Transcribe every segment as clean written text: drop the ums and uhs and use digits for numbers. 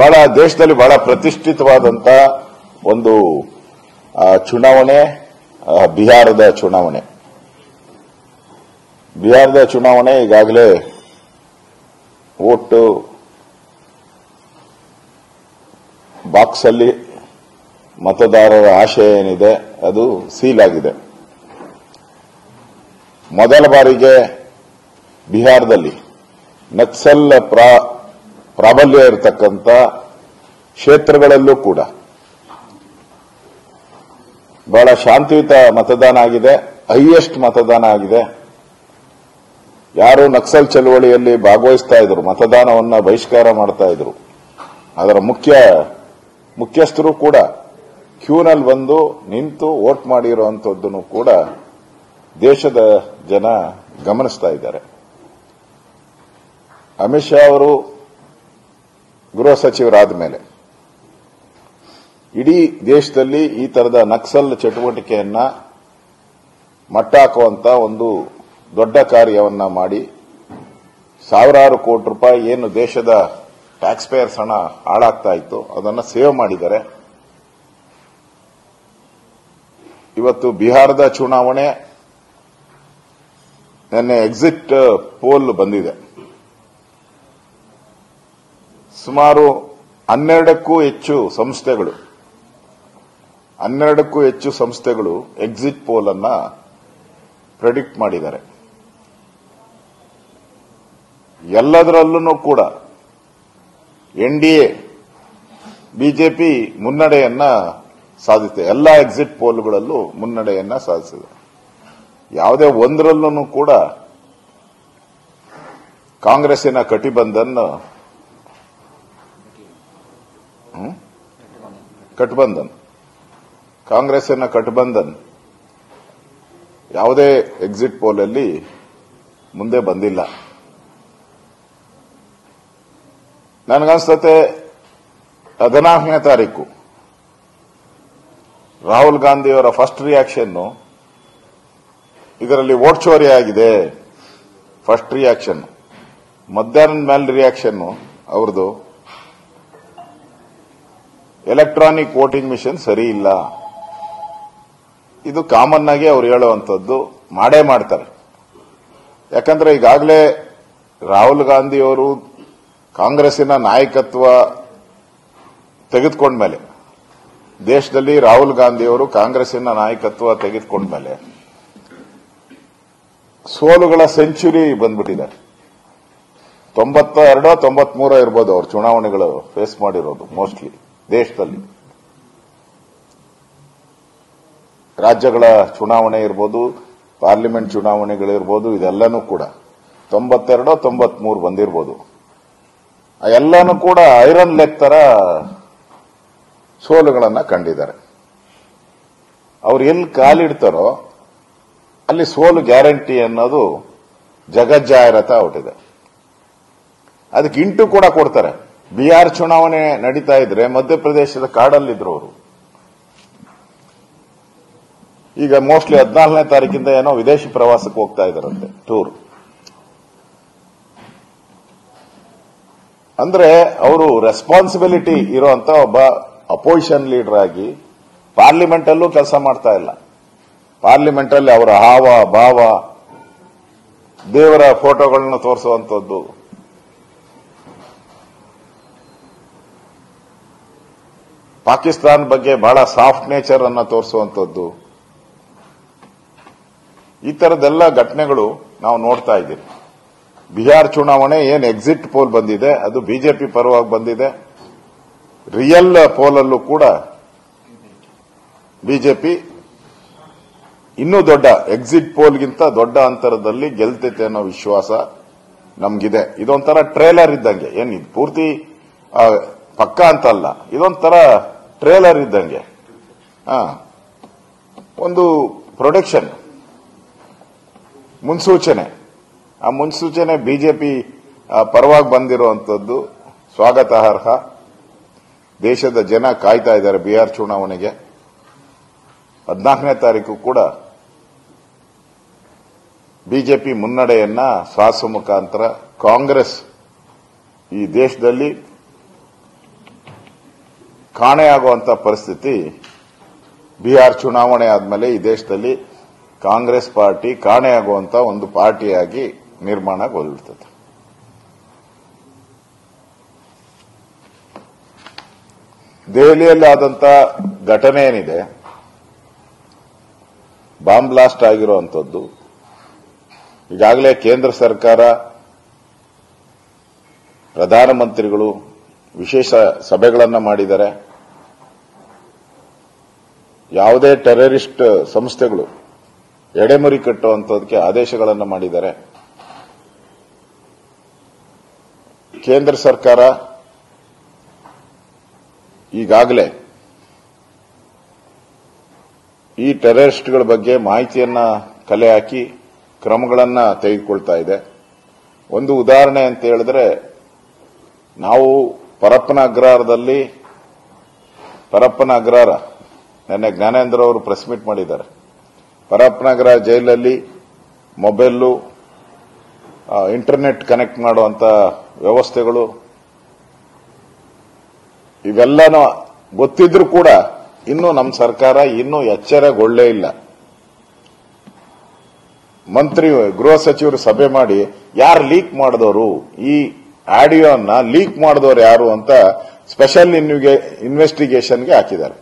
ಬಹಳ ದೇಶದಲ್ಲಿ ಬಹಳ ಪ್ರತಿಷ್ಠಿತವಾದಂತ ಒಂದು ಚುನಾವಣೆ ಬಿಹಾರದ ಚುನಾವಣೆ. ಬಿಹಾರದ ಚುನಾವಣೆ ಈಗಾಗಲೇ ವೋಟ್ ಬಾಕ್ಸ್ ಅಲ್ಲಿ ಮತದಾರರ ಆಶಯ ಏನಿದೆ ಅದು ಸೀಲ್ ಆಗಿದೆ. ಮೊದಲ ಬಾರಿಗೆ ಬಿಹಾರದಲ್ಲಿ ನಕ್ಸಲ್ ಪ್ರಾಬಲ್ಯ ಇರತಕ್ಕಂಥ ಕ್ಷೇತ್ರಗಳಲ್ಲೂ ಕೂಡ ಬಹಳ ಶಾಂತಿಯುತ ಮತದಾನ ಆಗಿದೆ, ಹೈಯೆಸ್ಟ್ ಮತದಾನ ಆಗಿದೆ. ಯಾರು ನಕ್ಸಲ್ ಚಳವಳಿಯಲ್ಲಿ ಭಾಗವಹಿಸ್ತಾ ಇದ್ರು, ಮತದಾನವನ್ನ ಬಹಿಷ್ಕಾರ ಮಾಡ್ತಾ ಇದ್ರು, ಅದರ ಮುಖ್ಯಸ್ಥರು ಕೂಡ ಕ್ಯೂನಲ್ಲಿ ಬಂದು ನಿಂತು ವೋಟ್ ಮಾಡಿರುವಂತದ್ದನ್ನು ಕೂಡ ದೇಶದ ಜನ ಗಮನಿಸ್ತಾ ಇದ್ದಾರೆ. ಅಮಿತ್ ಶಾ ಅವರು ಗೃಹ ಸಚಿವರಾದ ಮೇಲೆ ಇಡೀ ದೇಶದಲ್ಲಿ ಈ ತರದ ನಕ್ಸಲ್ ಚಟುವಟಿಕೆಯನ್ನ ಮಟ್ಟ ಹಾಕುವಂತ ಒಂದು ದೊಡ್ಡ ಕಾರ್ಯವನ್ನ ಮಾಡಿ ಸಾವಿರಾರು ಕೋಟಿ ರೂಪಾಯಿ ಏನು ದೇಶದ ಟ್ಯಾಕ್ಸ್ ಪೇಯರ್ಸ್ ಹಣ ಹಾಳಾಗ್ತಾ ಇತ್ತು ಅದನ್ನ ಸೇವ್ ಮಾಡಿದ್ದಾರೆ. ಇವತ್ತು ಬಿಹಾರದ ಚುನಾವಣೆ ನಿನ್ನೆ ಎಕ್ಸಿಟ್ ಪೋಲ್ ಬಂದಿದೆ. ಸುಮಾರು 12ಕ್ಕೂ ಹೆಚ್ಚು ಸಂಸ್ಥೆಗಳು ಎಕ್ಸಿಟ್ ಪೋಲ್ ಅನ್ನ ಪ್ರೆಡಿಕ್ಟ್ ಮಾಡಿದ್ದಾರೆ. ಎಲ್ಲದರಲ್ಲೂ ಕೂಡ ಎನ್ಡಿಎ ಬಿಜೆಪಿ ಮುನ್ನಡೆಯನ್ನ ಸಾಧಿಸಿದೆ. ಎಲ್ಲ ಎಕ್ಸಿಟ್ ಪೋಲ್ಗಳಲ್ಲೂ ಮುನ್ನಡೆಯನ್ನ ಸಾಧಿಸಿದೆ. ಯಾವುದೇ ಒಂದರಲ್ಲೂ ಕೂಡ ಕಾಂಗ್ರೆಸ್ಸಿನ ಗಠಬಂಧನ್ ಕಾಂಗ್ರೆಸ್ಸಿನ ಗಠಬಂಧನ್ ಯಾವುದೇ ಎಕ್ಸಿಟ್ ಪೋಲ್ ಅಲ್ಲಿ ಮುಂದೆ ಬಂದಿಲ್ಲ. ನನಗನ್ಸುತ್ತೆ 14ನೇ ತಾರೀಕು ರಾಹುಲ್ ಗಾಂಧಿಯವರ ಫಸ್ಟ್ ರಿಯಾಕ್ಷನ್ ಇದರಲ್ಲಿ ವೋಟ್ ಚೋರಿ ಆಗಿದೆ. ಫಸ್ಟ್ ರಿಯಾಕ್ಷನ್ ಮಧ್ಯಾಹ್ನದ ಮೇಲೆ ರಿಯಾಕ್ಷನ್ ಅವ್ರದ್ದು ಎಲೆಕ್ಟ್ರಾನಿಕ್ ವೋಟಿಂಗ್ ಮಿಷನ್ ಸರಿ ಇಲ್ಲ. ಇದು ಕಾಮನ್ ಆಗಿ ಅವ್ರು ಹೇಳುವಂಥದ್ದು ಮಾಡೇ ಮಾಡ್ತಾರೆ. ಯಾಕಂದ್ರೆ ಈಗಾಗಲೇ ರಾಹುಲ್ ಗಾಂಧಿಯವರು ಕಾಂಗ್ರೆಸ್ಸಿನ ನಾಯಕತ್ವ ತೆಗೆದುಕೊಂಡ್ಮೇಲೆ, ದೇಶದಲ್ಲಿ ರಾಹುಲ್ ಗಾಂಧಿಯವರು ಕಾಂಗ್ರೆಸ್ಸಿನ ನಾಯಕತ್ವ ತೆಗೆದುಕೊಂಡ್ಮೇಲೆ ಸೋಲುಗಳ ಸೆಂಚುರಿ ಬಂದ್ಬಿಟ್ಟಿದ್ದಾರೆ. 92 93 ಇರ್ಬೋದು ಅವ್ರು ಚುನಾವಣೆಗಳು ಫೇಸ್ ಮಾಡಿರೋದು. ಮೋಸ್ಟ್ಲಿ ದೇಶದಲ್ಲಿ ರಾಜ್ಯಗಳ ಚುನಾವಣೆ ಇರ್ಬೋದು, ಪಾರ್ಲಿಮೆಂಟ್ ಚುನಾವಣೆಗಳಿರ್ಬೋದು, ಇದೆಲ್ಲನೂ ಕೂಡ 92 93 ಬಂದಿರ್ಬೋದು. ಎಲ್ಲನೂ ಕೂಡ ಐರನ್ ಲೆಗ್ ತರ ಸೋಲುಗಳನ್ನ ಕಂಡಿದ್ದಾರೆ. ಅವ್ರು ಎಲ್ಲಿ ಕಾಲಿಡ್ತಾರೋ ಅಲ್ಲಿ ಸೋಲು ಗ್ಯಾರಂಟಿ ಅನ್ನೋದು ಜಗಜ್ಜಾಹಿರಾತ ಹೊರಟಿದೆ. ಅದಕ್ಕೆ ಇಂಟು ಕೂಡ ಕೊಡ್ತಾರೆ. ಬಿಹಾರ್ ಚುನಾವಣೆ ನಡೀತಾ ಇದ್ರೆ ಮಧ್ಯಪ್ರದೇಶದ ಕಾಡಲ್ಲಿದ್ರು ಅವರು. ಈಗ ಮೋಸ್ಟ್ಲಿ 14ನೇ ತಾರೀಕಿಂದ ಏನೋ ವಿದೇಶಿ ಪ್ರವಾಸಕ್ಕೆ ಹೋಗ್ತಾ ಇದ್ದಾರಂತೆ, ಟೂರ್. ಅಂದ್ರೆ ಅವರು ರೆಸ್ಪಾನ್ಸಿಬಿಲಿಟಿ ಇರುವಂತ ಒಬ್ಬ ಅಪೋಸಿಷನ್ ಲೀಡರ್ ಆಗಿ ಪಾರ್ಲಿಮೆಂಟ್ ಅಲ್ಲೂ ಕೆಲಸ ಮಾಡ್ತಾ ಇಲ್ಲ. ಪಾರ್ಲಿಮೆಂಟ್ ಅಲ್ಲಿ ಅವರ ಹಾವ ಭಾವ, ದೇವರ ಫೋಟೋಗಳನ್ನು ತೋರಿಸುವಂತದ್ದು, ಪಾಕಿಸ್ತಾನ ಬಗ್ಗೆ ಬಹಳ ಸಾಫ್ಟ್ ನೇಚರ್ ಅನ್ನ ತೋರಿಸುವಂತದ್ದು, ಈ ತರದೆಲ್ಲ ಘಟನೆಗಳು ನಾವು ನೋಡ್ತಾ ಇದ್ದೀವಿ. ಬಿಹಾರ್ ಚುನಾವಣೆ ಏನ್ ಎಕ್ಸಿಟ್ ಪೋಲ್ ಬಂದಿದೆ ಅದು ಬಿಜೆಪಿ ಪರವಾಗಿ ಬಂದಿದೆ. ರಿಯಲ್ ಪೋಲ್ ಅಲ್ಲೂ ಕೂಡ ಬಿಜೆಪಿ ಇನ್ನೂ ದೊಡ್ಡ ಎಕ್ಸಿಟ್ ಪೋಲ್ಗಿಂತ ದೊಡ್ಡ ಅಂತರದಲ್ಲಿ ಗೆಲ್ತೈತೆ ಅನ್ನೋ ವಿಶ್ವಾಸ ನಮ್ಗಿದೆ. ಇದೊಂಥರ ಟ್ರೇಲರ್ ಇದ್ದಂಗೆ, ಏನ್ ಇದು ಪೂರ್ತಿ ಪಕ್ಕ ಅಂತ ಅಲ್ಲ, ಇದೊಂಥರ ಟ್ರೇಲರ್ ಇದ್ದಂಗೆ. ಒಂದು ಪ್ರೊಡಕ್ಷನ್, ಮುನ್ಸೂಚನೆ. ಆ ಮುನ್ಸೂಚನೆ ಬಿಜೆಪಿ ಪರವಾಗಿ ಬಂದಿರುವಂತದ್ದು ಸ್ವಾಗತಾರ್ಹ. ದೇಶದ ಜನ ಕಾಯ್ತಾ ಇದ್ದಾರೆ ಬಿಹಾರ್ ಚುನಾವಣೆಗೆ. 14ನೇ ತಾರೀಕು ಕೂಡ ಬಿಜೆಪಿ ಮುನ್ನಡೆಯನ್ನ ಸಾಧಿಸುವ ಮುಖಾಂತರ ಕಾಂಗ್ರೆಸ್ ಈ ದೇಶದಲ್ಲಿ ಕಾಣೆಯಾಗುವಂತ ಪರಿಸ್ಥಿತಿ ಬಿಹಾರ್ ಚುನಾವಣೆ ಆದ್ಮೇಲೆ ಈ ದೇಶದಲ್ಲಿ ಕಾಂಗ್ರೆಸ್ ಪಾರ್ಟಿ ಕಾಣೆಯಾಗುವಂತ ಒಂದು ಪಾರ್ಟಿಯಾಗಿ ನಿರ್ಮಾಣಗೊಳ್ಳುತ್ತದೆ. ದೆಹಲಿಯಲ್ಲಿ ಆದಂತ ಘಟನೆ ಏನಿದೆ, ಬಾಂಬ್ ಬ್ಲಾಸ್ಟ್ ಆಗಿರುವಂತದ್ದು, ಈಗಾಗಲೇ ಕೇಂದ್ರ ಸರ್ಕಾರ, ಪ್ರಧಾನಮಂತ್ರಿಗಳು ವಿಶೇಷ ಸಭೆಗಳನ್ನು ಮಾಡಿದ್ದಾರೆ. ಯಾವುದೇ ಟೆರರಿಸ್ಟ್ ಸಂಸ್ಥೆಗಳು ಎಡೆಮುರಿ ಕಟ್ಟುವಂತದಕ್ಕೆ ಆದೇಶಗಳನ್ನು ಮಾಡಿದ್ದಾರೆ. ಕೇಂದ್ರ ಸರ್ಕಾರ ಈಗಾಗಲೇ ಈ ಟೆರರಿಸ್ಟ್ಗಳ ಬಗ್ಗೆ ಮಾಹಿತಿಯನ್ನ ಕಲೆ ಹಾಕಿ ಕ್ರಮಗಳನ್ನು ತೆಗೆದುಕೊಳ್ತಾ ಇದೆ. ಒಂದು ಉದಾಹರಣೆ ಅಂತ ಹೇಳಿದ್ರೆ, ನಾವು ಪರಪ್ಪನ ಅಗ್ರಹಾರ ನಿನ್ನೆ ಜ್ಞಾನೇಂದ್ರ ಅವರು ಪ್ರೆಸ್ ಮೀಟ್ ಮಾಡಿದ್ದಾರೆ. ಪರಪ್ಪನ ಅಗ್ರಹಾರ ಜೈಲಲ್ಲಿ ಮೊಬೈಲು, ಇಂಟರ್ನೆಟ್ ಕನೆಕ್ಟ್ ಮಾಡುವಂತ ವ್ಯವಸ್ಥೆಗಳು ಇವೆಲ್ಲನೂ ಗೊತ್ತಿದ್ರೂ ಕೂಡ ಇನ್ನೂ ನಮ್ಮ ಸರ್ಕಾರ ಇನ್ನೂ ಎಚ್ಚರಗೊಳ್ಳೇ ಇಲ್ಲ. ಗೃಹ ಸಚಿವರು ಸಭೆ ಮಾಡಿ ಯಾರು ಲೀಕ್ ಮಾಡಿದವರು, ಈ ಆಡಿಯೋನ ಲೀಕ್ ಮಾಡಿದವರು ಯಾರು ಅಂತ ಸ್ಪೆಷಲ್ ಇನ್ವೆಸ್ಟಿಗೇಷನ್ಗೆ ಹಾಕಿದ್ದಾರೆ.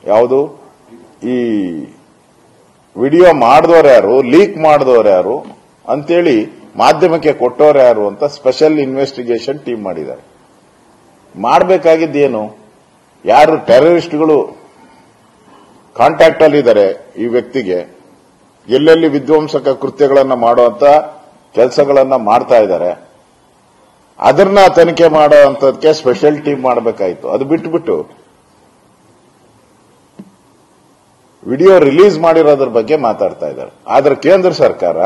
ಯಾವುದು ಈ ವಿಡಿಯೋ ಮಾಡಿದವರು ಯಾರು, ಲೀಕ್ ಮಾಡಿದವರು ಯಾರು ಅಂತೇಳಿ ಮಾಧ್ಯಮಕ್ಕೆ ಕೊಟ್ಟವರು ಯಾರು ಅಂತ ಸ್ಪೆಷಲ್ ಇನ್ವೆಸ್ಟಿಗೇಷನ್ ಟೀಮ್ ಮಾಡಿದ್ದಾರೆ. ಮಾಡಬೇಕಾಗಿದ್ದೇನು, ಯಾರು ಟೆರರಿಸ್ಟ್ಗಳು ಕಾಂಟ್ಯಾಕ್ಟ್ ಅಲ್ಲಿದ್ದಾರೆ ಈ ವ್ಯಕ್ತಿಗೆ, ಎಲ್ಲೆಲ್ಲಿ ವಿಧ್ವಂಸಕ ಕೃತ್ಯಗಳನ್ನು ಮಾಡುವಂತ ಕೆಲಸಗಳನ್ನ ಮಾಡ್ತಾ ಇದ್ದಾರೆ, ಅದನ್ನ ತನಿಖೆ ಮಾಡುವಂತದಕ್ಕೆ ಸ್ಪೆಷಲ್ ಟೀಮ್ ಮಾಡಬೇಕಾಯಿತು. ಅದು ಬಿಟ್ಟುಬಿಟ್ಟು ವಿಡಿಯೋ ರಿಲೀಸ್ ಮಾಡಿರೋದ್ರ ಬಗ್ಗೆ ಮಾತಾಡ್ತಾ ಇದ್ದಾರೆ. ಆದ್ರೆ ಕೇಂದ್ರ ಸರ್ಕಾರ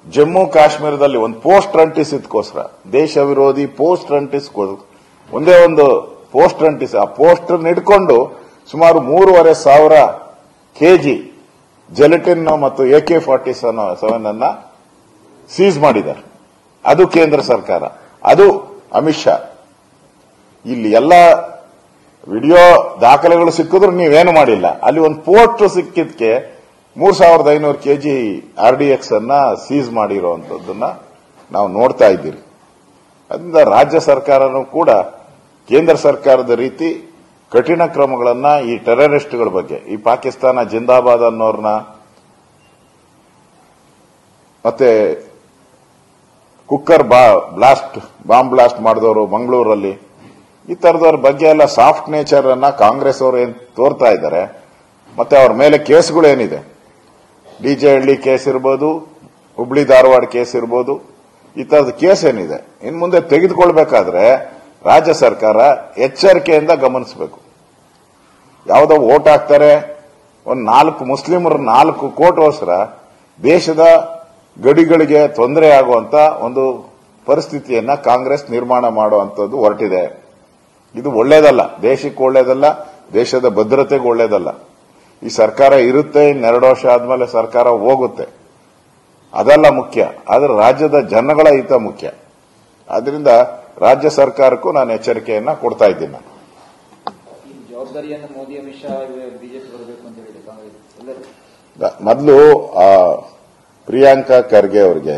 ಜಮ್ಮು ಕಾಶ್ಮೀರದಲ್ಲಿ ಒಂದು ಪೋಸ್ಟರ್ ಅಂಟಿಸಿದಕ್ಕೋಸ್ಕರ, ದೇಶ ವಿರೋಧಿ ಪೋಸ್ಟರ್ ಒಂದೇ ಒಂದು ಪೋಸ್ಟರ್ ಅಂಟಿಸಿ, ಆ ಪೋಸ್ಟರ್ ಹಿಡ್ಕೊಂಡು ಸುಮಾರು 3,500 ಕೆಜಿ ಜೆಲಟಿನ್ ಮತ್ತು AK-47 ಅನ್ನ ಸೀಸ್ ಮಾಡಿದ್ದಾರೆ. ಅದು ಕೇಂದ್ರ ಸರ್ಕಾರ, ಅದು ಅಮಿತ್ ಶಾ. ಇಲ್ಲಿ ಎಲ್ಲ ವಿಡಿಯೋ ದಾಖಲೆಗಳು ಸಿಕ್ಕಿದ್ರು ನೀವೇನು ಮಾಡಿಲ್ಲ. ಅಲ್ಲಿ ಒಂದು ಪೋಸ್ಟರ್ ಸಿಕ್ಕಿದ್ಕೆ 3,500 ಕೆಜಿ RDX ಅನ್ನ ಸೀಸ್ ಮಾಡಿರುವಂತದ್ದನ್ನ ನಾವು ನೋಡ್ತಾ ಇದ್ದೀರಿ. ಅದರಿಂದ ರಾಜ್ಯ ಸರ್ಕಾರನೂ ಕೂಡ ಕೇಂದ್ರ ಸರ್ಕಾರದ ರೀತಿ ಕಠಿಣ ಕ್ರಮಗಳನ್ನ ಈ ಟೆರರಿಸ್ಟ್ಗಳ ಬಗ್ಗೆ, ಈ ಪಾಕಿಸ್ತಾನ ಜಿಂದಾಬಾದ್ ಅನ್ನೋರ್ನ, ಮತ್ತೆ ಕುಕ್ಕರ್ ಬಾಂಬ್ ಬ್ಲಾಸ್ಟ್ ಮಾಡಿದವರು ಮಂಗಳೂರಲ್ಲಿ, ಈ ತರದವ್ರ ಬಗ್ಗೆ ಎಲ್ಲ ಸಾಫ್ಟ್ ನೇಚರ್ ಅನ್ನ ಕಾಂಗ್ರೆಸ್ ಅವರು ಏನ್ ತೋರ್ತಾ ಇದ್ದಾರೆ. ಮತ್ತೆ ಅವ್ರ ಮೇಲೆ ಕೇಸ್ಗಳು ಏನಿದೆ, DJ ಹಳ್ಳಿ ಕೇಸ್ ಇರ್ಬೋದು, ಹುಬ್ಳಿ ಧಾರವಾಡ ಕೇಸ್ ಇರ್ಬೋದು, ಈ ತರದ ಕೇಸ್ ಏನಿದೆ ಇನ್ ಮುಂದೆ ತೆಗೆದುಕೊಳ್ಬೇಕಾದ್ರೆ ರಾಜ್ಯ ಸರ್ಕಾರ ಎಚ್ಚರಿಕೆಯಿಂದ ಗಮನಿಸಬೇಕು. ಯಾವುದೋ ವೋಟ್ ಹಾಕ್ತಾರೆ, ಒಂದು 4 ಮುಸ್ಲಿಮರು 4 ಕೋಟಿಗೋಸ್ಕರ ದೇಶದ ಗಡಿಗಳಿಗೆ ತೊಂದರೆ ಆಗುವಂತ ಒಂದು ಪರಿಸ್ಥಿತಿಯನ್ನ ಕಾಂಗ್ರೆಸ್ ನಿರ್ಮಾಣ ಮಾಡುವಂತದ್ದು ಹೊರಟಿದೆ. ಇದು ಒಳ್ಳೇದಲ್ಲ, ದೇಶಕ್ಕೆ ಒಳ್ಳೇದಲ್ಲ, ದೇಶದ ಭದ್ರತೆಗೆ ಒಳ್ಳೇದಲ್ಲ. ಈ ಸರ್ಕಾರ ಇರುತ್ತೆ, 2 ವರ್ಷ ಆದ್ಮೇಲೆ ಸರ್ಕಾರ ಹೋಗುತ್ತೆ, ಅದೆಲ್ಲ ಮುಖ್ಯ. ಆದ್ರೆ ರಾಜ್ಯದ ಜನಗಳ ಹಿತ ಮುಖ್ಯ. ಆದ್ರಿಂದ ರಾಜ್ಯ ಸರ್ಕಾರಕ್ಕೂ ನಾನು ಎಚ್ಚರಿಕೆಯನ್ನ ಕೊಡ್ತಾ ಇದ್ದೀನಿ. ಜವಾಬ್ದಾರಿಯನ್ನು ಮೋದಿ ಅಮಿತ್ ಶಾ ಬಿಜೆಪಿ ಬರಬೇಕು ಅಂತ ಹೇಳಿದೆ ಕಾಂಗ್ರೆಸ್. ಮೊದಲು ಪ್ರಿಯಾಂಕಾ ಖರ್ಗೆ ಅವರಿಗೆ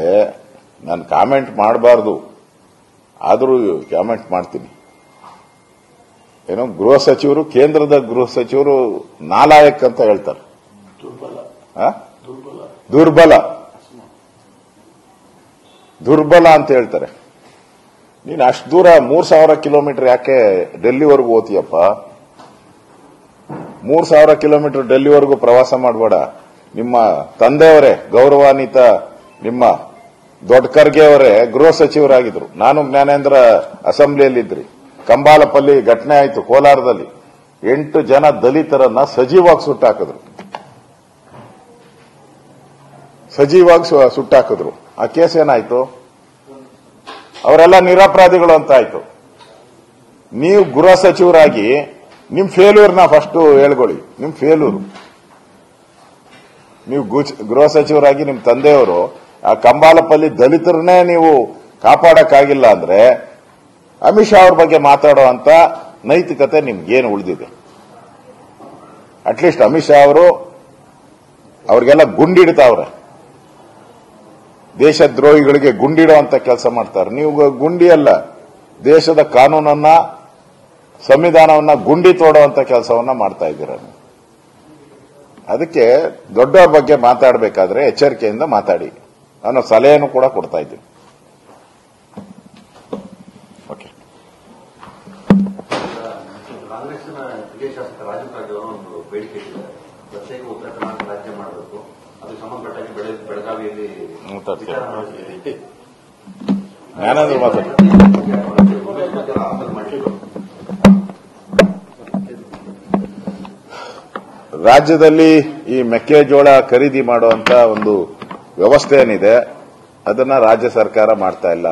ನಾನು ಕಾಮೆಂಟ್ ಮಾಡಬಾರ್ದು, ಆದರೂ ಕಾಮೆಂಟ್ ಮಾಡ್ತೀನಿ. ಏನೋ ಗೃಹ ಸಚಿವರು, ಕೇಂದ್ರದ ಗೃಹ ಸಚಿವರು ನಾಲಾಯಕ್ ಅಂತ ಹೇಳ್ತಾರೆ, ದುರ್ಬಲ ಅಂತ ಹೇಳ್ತಾರೆ. ನೀನು ಅಷ್ಟು ದೂರ 3,000 ಕಿಲೋಮೀಟರ್ ಯಾಕೆ ಡೆಲ್ಲಿವರೆಗೂ ಹೋಗ್ತೀಯಪ್ಪ? 3,000 ಕಿಲೋಮೀಟರ್ ಡೆಲ್ಲಿವರೆಗೂ ಪ್ರವಾಸ ಮಾಡಬೇಡ. ನಿಮ್ಮ ತಂದೆಯವರೇ, ಗೌರವಾನ್ವಿತ ನಿಮ್ಮ ದೊಡ್ಡ ಖರ್ಗೆ ಅವರೇ ಗೃಹ ಸಚಿವರಾಗಿದ್ರು. ನಾನು ಜ್ಞಾನೇಂದ್ರ ಅಸೆಂಬ್ಲಿಯಲ್ಲಿದ್ರಿ. ಕಂಬಾಲಪಲ್ಲಿ ಘಟನೆ ಆಯಿತು ಕೋಲಾರದಲ್ಲಿ. 8 ಜನ ದಲಿತರನ್ನ ಸಜೀವಾಗಿ ಸುಟ್ಟಾಕಿದ್ರು. ಆ ಕೇಸ್ ಏನಾಯ್ತು? ಅವರೆಲ್ಲ ನಿರಪರಾಧಿಗಳು ಅಂತ ಆಯ್ತು. ನೀವು ಗೃಹ ಸಚಿವರಾಗಿ ನಿಮ್ ಫೇಲ್ಯೂರ್ನ ಫಸ್ಟ್ ಹೇಳ್ಕೊಳ್ಳಿ. ನಿಮ್ ಫೇಲ್ಯೂರ್, ನೀವು ಗೃಹ ಸಚಿವರಾಗಿ ನಿಮ್ ತಂದೆಯವರು ಆ ಕಂಬಾಲಪಲ್ಲಿ ದಲಿತರನ್ನೇ ನೀವು ಕಾಪಾಡಕ್ಕಾಗಿಲ್ಲ ಅಂದ್ರೆ ಅಮಿತ್ ಶಾ ಅವ್ರ ಬಗ್ಗೆ ಮಾತಾಡುವಂತ ನೈತಿಕತೆ ನಿಮ್ಗೇನು ಉಳಿದಿದೆ? ಅಟ್ಲೀಸ್ಟ್ ಅಮಿತ್ ಶಾ ಅವರು ಅವ್ರಿಗೆಲ್ಲ ಗುಂಡಿಡ್ತಾವ್ರೆ, ದೇಶದ್ರೋಹಿಗಳಿಗೆ ಗುಂಡಿಡುವಂತ ಕೆಲಸ ಮಾಡ್ತಾರೆ. ನೀವು ಗುಂಡಿ ಅಲ್ಲ, ದೇಶದ ಕಾನೂನನ್ನ, ಸಂವಿಧಾನವನ್ನ ಗುಂಡಿ ತೋಡುವಂತ ಕೆಲಸವನ್ನ ಮಾಡ್ತಾ ಇದ್ದೀರ. ಅದಕ್ಕೆ ದೊಡ್ಡವ್ರ ಬಗ್ಗೆ ಮಾತಾಡಬೇಕಾದ್ರೆ ಎಚ್ಚರಿಕೆಯಿಂದ ಮಾತಾಡಿ ಅನ್ನೋ ಸಲಹೆಯನ್ನು ಕೂಡ ಕೊಡ್ತಾ ಇದ್ದೀನಿ. ಓಕೆ. ಕಾಂಗ್ರೆಸ್ನ ಹಿರಿಯ ಶಾಸಕ ರಾಜು ಕಾಗೆ ಅವರು ಒಂದು ಬೇಡಿಕೆ ಇಟ್ಟಿದ್ದಾರೆ, ಪ್ರತ್ಯೇಕ ಉತ್ತರ ಕರ್ನಾಟಕ ರಾಜ್ಯ ಮಾಡಬೇಕು, ಅದು ಸಂಬಂಧಪಟ್ಟಾಗಿ ಬೆಳಗಾವಿಯಲ್ಲಿ ಜ್ಞಾನೇಂದ್ರ ಮಾತಾಡಿ. ರಾಜ್ಯದಲ್ಲಿ ಈ ಮೆಕ್ಕೆಜೋಳ ಖರೀದಿ ಮಾಡುವಂತ ಒಂದು ವ್ಯವಸ್ಥೆ ಏನಿದೆ ಅದನ್ನ ರಾಜ್ಯ ಸರ್ಕಾರ ಮಾಡ್ತಾ ಇಲ್ಲ.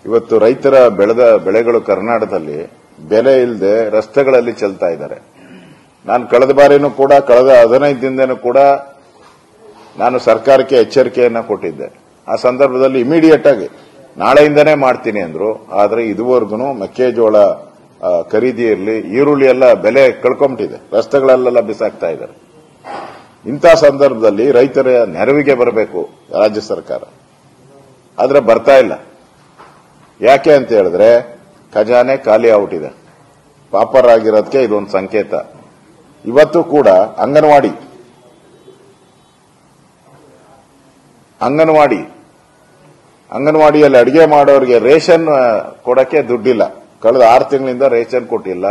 ಇವತ್ತು ರೈತರ ಬೆಳೆದ ಬೆಳೆಗಳು ಕರ್ನಾಟಕದಲ್ಲಿ ಬೆಲೆ ಇಲ್ಲದೆ ರಸ್ತೆಗಳಲ್ಲಿ ಚೆಲ್ತಾ ಇದ್ದಾರೆ. ನಾನು ಕಳೆದ ಬಾರಿನೂ ಕೂಡ, ಕಳೆದ 15 ದಿನದೂ ಕೂಡ ನಾನು ಸರ್ಕಾರಕ್ಕೆ ಎಚ್ಚರಿಕೆಯನ್ನ ಕೊಟ್ಟಿದ್ದೆ. ಆ ಸಂದರ್ಭದಲ್ಲಿ ಇಮಿಡಿಯೇಟ್ ಆಗಿ ನಾಳೆಯಿಂದನೇ ಮಾಡ್ತೀನಿ ಅಂದ್ರು. ಆದರೆ ಇದುವರೆಗೂ ಮೆಕ್ಕೆಜೋಳ ಖರೀದಿ ಇರಲಿ, ಈರುಳ್ಳಿ ಎಲ್ಲ ಬೆಲೆ ಕಳ್ಕೊಂಬಿಟ್ಟಿದೆ, ರಸ್ತೆಗಳಲ್ಲೆಲ್ಲ ಬಿಸಾಕ್ತಾ ಇದ್ದಾರೆ. ಇಂಥ ಸಂದರ್ಭದಲ್ಲಿ ರೈತರ ನೆರವಿಗೆ ಬರಬೇಕು ರಾಜ್ಯ ಸರ್ಕಾರ, ಆದ್ರೆ ಬರ್ತಾ ಇಲ್ಲ. ಯಾಕೆ ಅಂತ ಹೇಳಿದ್ರೆ ಖಜಾನೆ ಖಾಲಿ ಆಗ್ಬಿಟ್ಟಿದೆ. ಪಾಪರ್ ಆಗಿರೋದಕ್ಕೆ ಇದೊಂದು ಸಂಕೇತ. ಇವತ್ತು ಕೂಡ ಅಂಗನವಾಡಿಯಲ್ಲಿ ಅಡಿಗೆ ಮಾಡೋರಿಗೆ ರೇಷನ್ ಕೊಡಕ್ಕೆ ದುಡ್ಡಿಲ್ಲ. ಕಳೆದ 6 ತಿಂಗಳಿಂದ ರೇಷನ್ ಕೊಟ್ಟಿಲ್ಲ.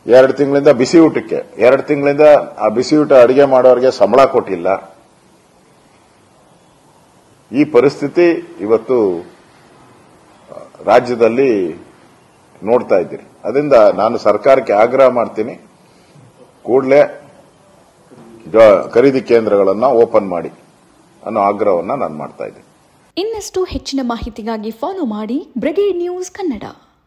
2 ತಿಂಗಳಿಂದ ಬಿಸಿ ಊಟಕ್ಕೆ, 2 ತಿಂಗಳಿಂದ ಆ ಬಿಸಿ ಊಟ ಅಡಿಗೆ ಮಾಡೋರಿಗೆ ಸಂಬಳ ಕೊಟ್ಟಿಲ್ಲ. ಈ ಪರಿಸ್ಥಿತಿ ಇವತ್ತು ರಾಜ್ಯದಲ್ಲಿ ನೋಡ್ತಾ ಇದ್ದೀರಿ. ಅದರಿಂದ ನಾನು ಸರ್ಕಾರಕ್ಕೆ ಆಗ್ರಹ ಮಾಡ್ತೀನಿ, ಕೂಡಲೇ ಖರೀದಿ ಕೇಂದ್ರಗಳನ್ನು ಓಪನ್ ಮಾಡಿ ಅನ್ನೋ ಆಗ್ರಹವನ್ನು ನಾನು ಮಾಡ್ತಾ ಇದ್ದೀನಿ. ಇನ್ನಷ್ಟು ಹೆಚ್ಚಿನ ಮಾಹಿತಿಗಾಗಿ ಫಾಲೋ ಮಾಡಿ ಬ್ರಿಗೇಡ್ ನ್ಯೂಸ್ ಕನ್ನಡ.